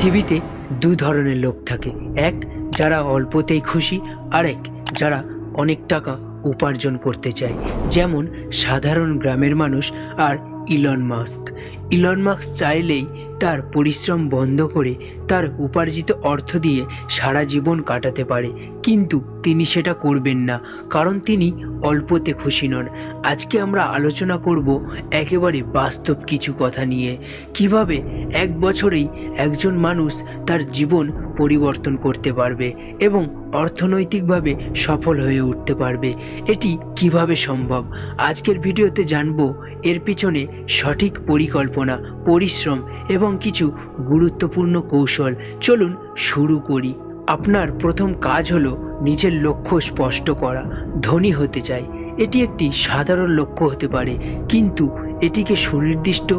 পৃথিবীতে দু ধরনের লোক থাকে, এক যারা অল্পতেই খুশি, আরেক যারা অনেক টাকা উপার্জন করতে চায়। যেমন সাধারণ গ্রামের মানুষ আর ইলন মাস্ক চাইলেই তার পরিশ্রম বন্ধ করে তার উপার্জিত অর্থ দিয়ে সারা জীবন কাটাতে পারে, কিন্তু তিনি সেটা করবেন না, কারণ তিনি অল্পতে খুশি নন। আজকে আমরা আলোচনা করব একেবারে বাস্তব কিছু কথা নিয়ে, কিভাবে এক বছরেই একজন মানুষ তার জীবন পরিবর্তন করতে পারবে এবং অর্থনৈতিকভাবে সফল হয়ে উঠতে পারবে। এটি কিভাবে সম্ভব আজকের ভিডিওতে জানবো। এর পিছনে সঠিক পরিকল্পনা, পরিশ্রম এবং কিছু গুরুত্বপূর্ণ কৌশল। চলুন শুরু করি। আপনার প্রথম কাজ হলো নিজের লক্ষ্য স্পষ্ট করা। ধনী হতে চাই, এটি একটি সাধারণ লক্ষ্য হতে পারে, কিন্তু এটিকে সুনির্দিষ্ট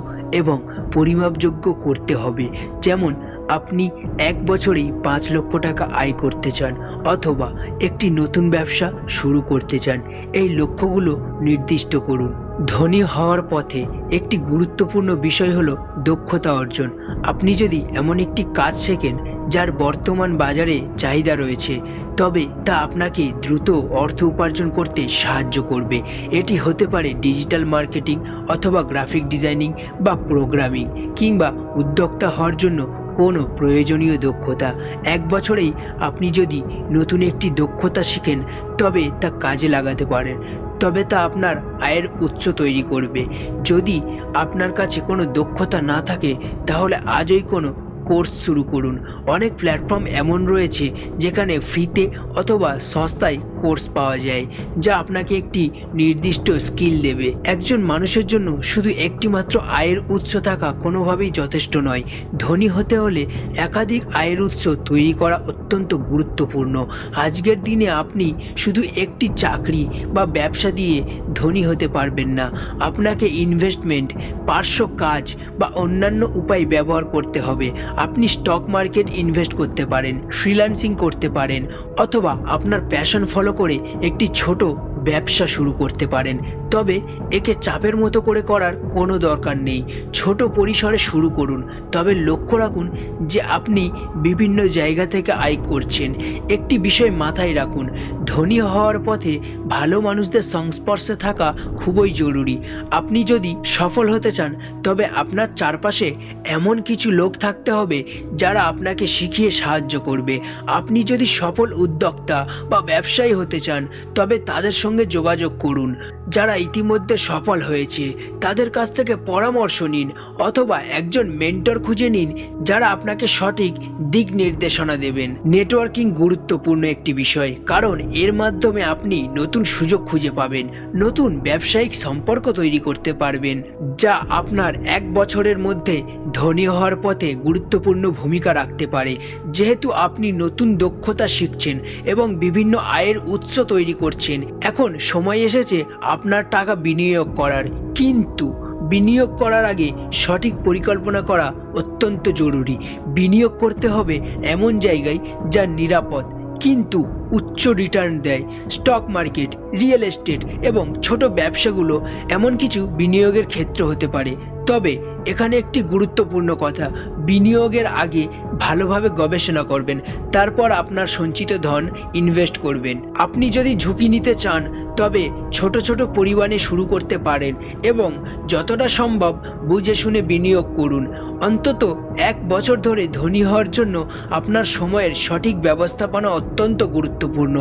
এবং পরিমাপযোগ্য করতে হবে। যেমন আপনি এক বছরেই 5 লক্ষ টাকা আয় করতে চান, অথবা একটি নতুন ব্যবসা শুরু করতে চান। এই লক্ষ্যগুলো নির্দিষ্ট করুন। ধনী হওয়ার পথে একটি গুরুত্বপূর্ণ বিষয় হলো দক্ষতা অর্জন। আপনি যদি এমন একটি কাজ শেখেন যার বর্তমান বাজারে চাহিদা রয়েছে, তবে তা আপনাকে দ্রুত অর্থ উপার্জন করতে সাহায্য করবে। এটি হতে পারে ডিজিটাল মার্কেটিং, অথবা গ্রাফিক ডিজাইনিং বা প্রোগ্রামিং, কিংবা উদ্যোক্তা হওয়ার জন্য কোনো প্রয়োজনীয় দক্ষতা। এক বছরেই আপনি যদি নতুন একটি দক্ষতা শিখেন, তবে তা কাজে লাগাতে পারেন, তবে তা আপনার আয়ের উৎস তৈরি করবে। যদি আপনার কাছে কোনো দক্ষতা না থাকে, তাহলে আজই কোনো কোর্স শুরু করুন। অনেক প্ল্যাটফর্ম এমন রয়েছে যেখানে ফ্রিতে অথবা সস্তায় কোর্স পাওয়া যায়, যা আপনাকে একটি নির্দিষ্ট স্কিল দেবে। একজন মানুষের জন্য শুধু একটি মাত্র আয়ের উৎস থাকা কোনোভাবেই যথেষ্ট নয়। ধনী হতে হলে একাধিক আয়ের উৎস তৈরি করা অত্যন্ত গুরুত্বপূর্ণ। আজকের দিনে আপনি শুধু একটি চাকরি বা ব্যবসা দিয়ে ধনী হতে পারবেন না। আপনাকে ইনভেস্টমেন্ট, পার্শ্ব কাজ বা অন্যান্য উপায় ব্যবহার করতে হবে। আপনি স্টক মার্কেট ইনভেস্ট করতে পারেন, ফ্রিল্যান্সিং করতে পারেন, অথবা আপনার প্যাশন ফলো করে একটি ছোট ব্যবসা শুরু করতে পারেন। তবে একে চাপের মতো করে করার কোনো দরকার নেই। ছোট পরিসরে শুরু করুন, তবে লক্ষ্য রাখুন যে আপনি বিভিন্ন জায়গা থেকে আয় করছেন। একটি বিষয় মাথায় রাখুন, ধনী হওয়ার পথে ভালো মানুষদের সংস্পর্শে থাকা খুবই জরুরি। আপনি যদি সফল হতে চান, তবে আপনার চারপাশে এমন কিছু লোক থাকতে হবে যারা আপনাকে শিখিয়ে সাহায্য করবে। আপনি যদি সফল উদ্যোক্তা বা ব্যবসায়ী হতে চান, তবে তাদের সঙ্গে যোগাযোগ করুন যারা ইতিমধ্যে সফল হয়েছে। তাদের কাছ থেকে পরামর্শ নিন, অথবা একজন মেন্টর খুঁজে নিন যারা আপনাকে সঠিক দিক নির্দেশনা দেবেন। নেটওয়ার্কিং গুরুত্বপূর্ণ একটি বিষয়, কারণ এর মাধ্যমে আপনি নতুন সুযোগ খুঁজে পাবেন, নতুন ব্যবসায়িক সম্পর্ক তৈরি করতে পারবেন, যা আপনার এক বছরের মধ্যে ধনী হওয়ার পথে গুরুত্বপূর্ণ ভূমিকা রাখতে পারে। যেহেতু আপনি নতুন দক্ষতা শিখছেন এবং বিভিন্ন আয়ের উৎস তৈরি করছেন, এখন সময় এসেছে আপনার টাকা বিনিয়োগ করার। কিন্তু বিনিয়োগ করার আগে সঠিক পরিকল্পনা করা অত্যন্ত জরুরি। বিনিয়োগ করতে হবে এমন জায়গায় যা নিরাপদ কিন্তু উচ্চ রিটার্ন দেয়। স্টক মার্কেট, রিয়েল এস্টেট এবং ছোট ব্যবসাগুলো এমন কিছু বিনিয়োগের ক্ষেত্র হতে পারে। তবে এখানে একটি গুরুত্বপূর্ণ কথা, বিনিয়োগের আগে ভালোভাবে গবেষণা করবেন, তারপর আপনার সঞ্চিত ধন ইনভেস্ট করবেন। আপনি যদি ঝুঁকি নিতে চান, তবে ছোট ছোট পরিমাণে শুরু করতে পারেন এবং যতটা সম্ভব বুঝে শুনে বিনিয়োগ করুন। অন্তত এক বছর ধরে ধনী হওয়ার জন্য আপনার সময়ের সঠিক ব্যবস্থাপনা অত্যন্ত গুরুত্বপূর্ণ।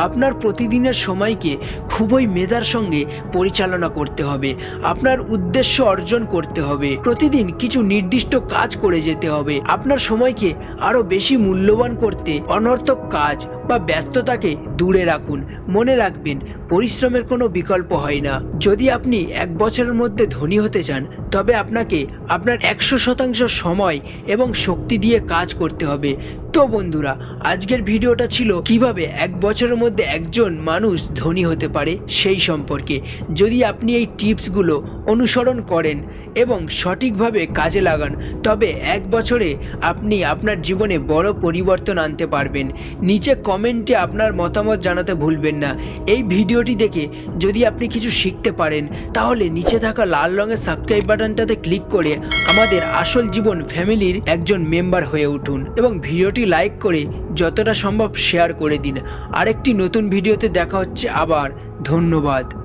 আপনার প্রতিদিনের সময়কে খুবই মেধার সঙ্গে পরিচালনা করতে হবে। আপনার উদ্দেশ্য অর্জন করতে হবে, প্রতিদিন কিছু নির্দিষ্ট কাজ করে যেতে হবে। আপনার সময়কে আরও বেশি মূল্যবান করতে অনর্থক কাজ বা ব্যস্ততাকে দূরে রাখুন। মনে রাখবেন, পরিশ্রমের কোনো বিকল্প হয় না। যদি আপনি এক বছরের মধ্যে ধনী হতে চান, তবে আপনাকে আপনার 100% সময় এবং শক্তি দিয়ে কাজ করতে হবে। তো বন্ধুরা, আজকের ভিডিওটা ছিল কিভাবে এক বছরের মধ্যে একজন মানুষ ধনী হতে পারে সেই সম্পর্কে। যদি আপনি এই টিপসগুলো অনুসরণ করেন এবং সঠিকভাবে কাজে লাগান, তবে 1 বছরে আপনি আপনার জীবনে বড় পরিবর্তন আনতে পারবেন। নিচে কমেন্টে আপনার মতামত জানাতে ভুলবেন না। এই ভিডিওটি দেখে যদি আপনি কিছু শিখতে পারেন তাহলে নিচে থাকা লাল রঙের সাবস্ক্রাইব বাটনটাতে ক্লিক করে আমাদের আসল জীবন ফ্যামিলির একজন মেম্বার হয়ে উঠুন এবং ভিডিওটি লাইক করে যতটা সম্ভব শেয়ার করে দিন। আরেকটি নতুন ভিডিওতে দেখা হচ্ছে আবার। ধন্যবাদ।